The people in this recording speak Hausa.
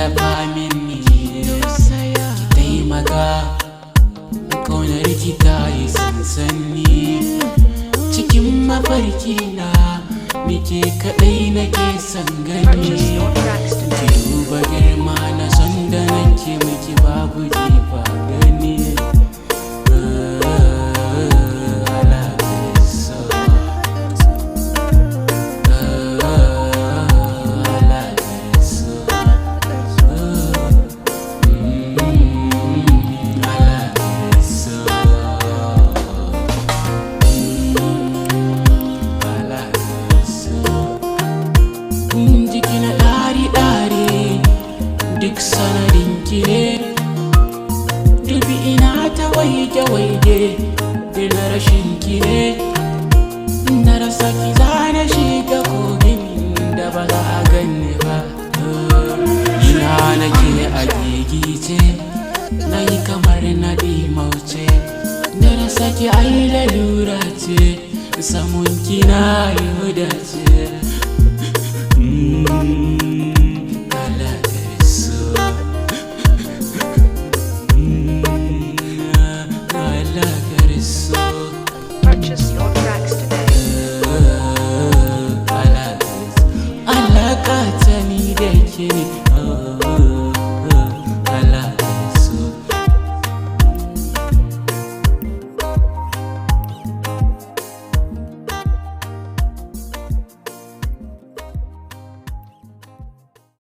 tallafa mini, ki taimaka. Kaunar ki ta yi sansani cikin mafarki na, nike kaɗai nake son gani. Ki duba girma na son da nake miki, babu jifa gani. Jikina ɗari-ɗari duk sanadin ki ne, dubi ina ta waige-waige da rashin ki ne. Na rasa ki zana shiga kogin da ba za a ganni ba. Ina nake a gigice, na yi kamar na ɗimauce. Na rasa ki ai lalura ce, samun ki na yi dace. Purchase your tracks today. Alaka ta ni da ke